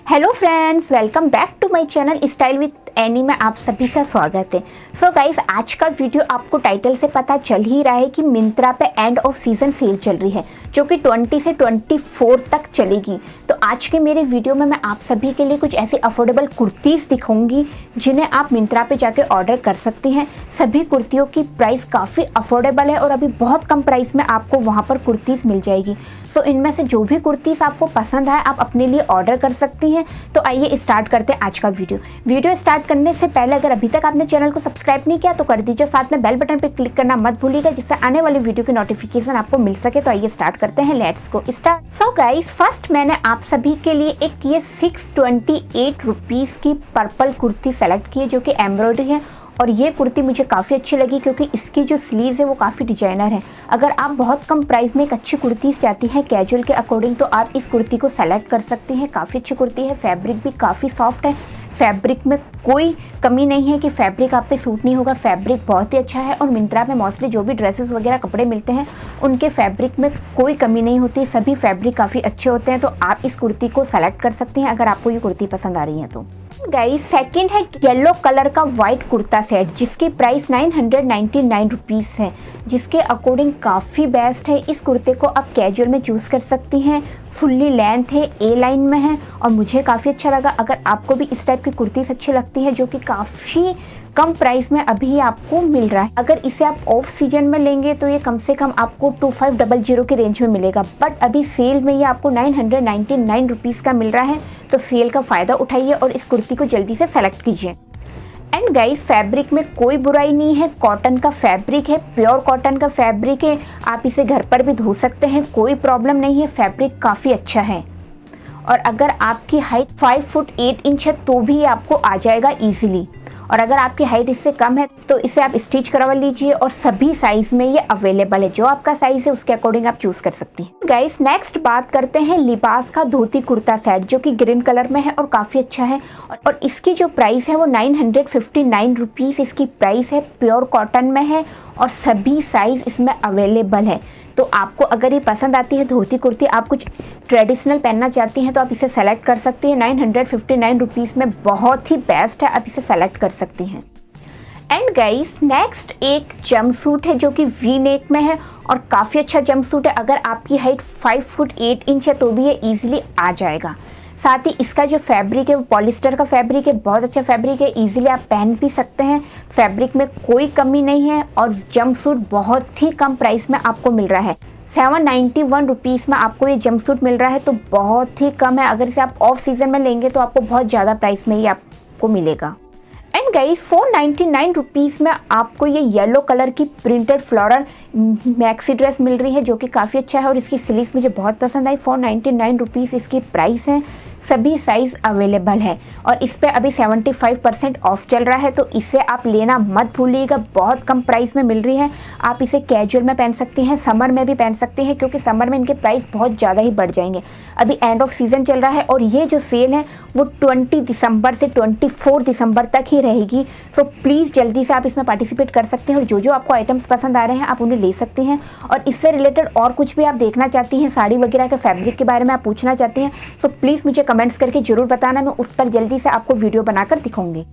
Hello friends, welcome back to my channel style with Annie में आप सभी का स्वागत है। सो गाइस, आज का वीडियो आपको टाइटल से पता चल ही रहा है कि मिंत्रा पे एंड ऑफ सीजन सेल चल रही है जो कि 20 से 24 तक चलेगी। तो आज के मेरे वीडियो में मैं आप सभी के लिए कुछ ऐसी अफोर्डेबल कुर्तीज़ दिखाऊंगी जिन्हें आप मिंत्रा पे जाके ऑर्डर कर सकते हैं। सभी कुर्तियों की प्राइस काफ़ी अफोर्डेबल है और अभी बहुत कम प्राइस में आपको वहाँ पर कुर्तीज़ मिल जाएगी। सो इनमें से जो भी कुर्तीज़ आपको पसंद आए आप अपने लिए ऑर्डर कर सकती हैं। तो आइए स्टार्ट करते हैं आज का वीडियो स्टार्ट करने से पहले अगर अभी तक आपने चैनल को सब्सक्राइब नहीं किया तो कर दीजिए, साथ में बेल बटन पर क्लिक करना मत भूलिएगा जिससे आने वाली वीडियो की नोटिफिकेशन आपको मिल सके। तो आइए स्टार्ट करते हैं, let's go start. So guys, first मैंने आप सभी के लिए एक ये 628 रुपीज़ की पर्पल कुर्ती सेलेक्ट की है जो कि एम्ब्रॉयडरी है। और ये कुर्ती मुझे काफ़ी अच्छी लगी क्योंकि इसकी जो स्लीव है वो काफ़ी डिजाइनर है। अगर आप बहुत कम प्राइस में एक अच्छी कुर्ती चाहती हैं कैजुअल के अकॉर्डिंग तो आप इस कुर्ती को सेलेक्ट कर सकती हैं। काफ़ी अच्छी कुर्ती है, फैब्रिक भी काफ़ी सॉफ्ट है, फैब्रिक में कोई कमी नहीं है कि फैब्रिक आप पे सूट नहीं होगा। फैब्रिक बहुत ही अच्छा है और मिंत्रा में मोस्टली जो भी ड्रेसेस वगैरह कपड़े मिलते हैं उनके फैब्रिक में कोई कमी नहीं होती, सभी फैब्रिक काफ़ी अच्छे होते हैं। तो आप इस कुर्ती को सेलेक्ट कर सकते हैं अगर आपको ये कुर्ती पसंद आ रही है तो। गाइस, सेकंड है येलो कलर का वाइट कुर्ता सेट जिसकी प्राइस 999 रुपीज़ है, जिसके अकॉर्डिंग काफ़ी बेस्ट है। इस कुर्ते को आप कैजुअल में चूज़ कर सकती हैं, फुल्ली लेंथ है, ए लाइन में है और मुझे काफ़ी अच्छा लगा। अगर आपको भी इस टाइप की कुर्तीज़ अच्छी लगती है जो कि काफ़ी कम प्राइस में अभी आपको मिल रहा है, अगर इसे आप ऑफ सीजन में लेंगे तो ये कम से कम आपको 2500 के रेंज में मिलेगा, बट अभी सेल में ये आपको 999 रुपीज़ का मिल रहा है। तो सेल का फ़ायदा उठाइए और इस कुर्ती को जल्दी से सेलेक्ट कीजिए। एंड गाइस, फैब्रिक में कोई बुराई नहीं है, कॉटन का फैब्रिक है, प्योर कॉटन का फैब्रिक है, आप इसे घर पर भी धो सकते हैं, कोई प्रॉब्लम नहीं है, फैब्रिक काफ़ी अच्छा है। और अगर आपकी हाइट 5 फुट 8 इंच है तो भी आपको आ जाएगा ईजिली, और अगर आपकी हाइट इससे कम है तो इसे आप स्टिच करवा लीजिए और सभी साइज़ में ये अवेलेबल है, जो आपका साइज़ है उसके अकॉर्डिंग आप चूज़ कर सकती हैं। गाइस, नेक्स्ट बात करते हैं लिबास का धोती कुर्ता सेट जो कि ग्रीन कलर में है और काफ़ी अच्छा है। और इसकी जो प्राइस है वो 959 रुपीज़ इसकी प्राइस है, प्योर कॉटन में है और सभी साइज़ इसमें अवेलेबल है। तो आपको अगर ये पसंद आती है धोती कुर्ती, आप कुछ ट्रेडिशनल पहनना चाहती हैं तो आप इसे सेलेक्ट कर सकती हैं। 959 रुपीज़ में बहुत ही बेस्ट है, आप इसे सेलेक्ट कर सकती हैं। एंड गाइस, नेक्स्ट एक जंपसूट है जो कि वी नेक में है और काफ़ी अच्छा जंपसूट है। अगर आपकी हाइट 5 फुट 8 इंच है तो भी ये ईजिली आ जाएगा। साथ ही इसका जो फैब्रिक है वो पॉलिस्टर का फैब्रिक है, बहुत अच्छा फैब्रिक है, इजीली आप पहन भी सकते हैं, फैब्रिक में कोई कमी नहीं है। और जंपसूट बहुत ही कम प्राइस में आपको मिल रहा है, 791 रुपीज़ में आपको ये जंपसूट मिल रहा है, तो बहुत ही कम है। अगर इसे आप ऑफ सीजन में लेंगे तो आपको बहुत ज़्यादा प्राइस में ये आपको मिलेगा। एंड गाइस, 499 रुपीज़ में आपको ये येलो कलर की प्रिंटेड फ्लोरल मैक्सी ड्रेस मिल रही है जो कि काफ़ी अच्छा है और इसकी स्लीव्स मुझे बहुत पसंद आई। 499 रुपीज़ इसकी प्राइस है, सभी साइज़ अवेलेबल है और इस पे अभी 75% ऑफ चल रहा है, तो इसे आप लेना मत भूलिएगा, बहुत कम प्राइस में मिल रही है। आप इसे कैजुअल में पहन सकती हैं, समर में भी पहन सकती हैं क्योंकि समर में इनके प्राइस बहुत ज़्यादा ही बढ़ जाएंगे। अभी एंड ऑफ सीज़न चल रहा है और ये जो सेल है वो 20 दिसंबर से 24 दिसंबर तक ही रहेगी। सो प्लीज़ जल्दी से आप इसमें पार्टिसिपेट कर सकते हैं और जो जो आपको आइटम्स पसंद आ रहे हैं आप उन्हें ले सकते हैं। और इससे रिलेटेड और कुछ भी आप देखना चाहती हैं, साड़ी वगैरह के फैब्रिक के बारे में आप पूछना चाहती हैं तो प्लीज़ मुझे कमेंट्स करके ज़रूर बताना, मैं उस पर जल्दी से आपको वीडियो बनाकर दिखाऊंगी।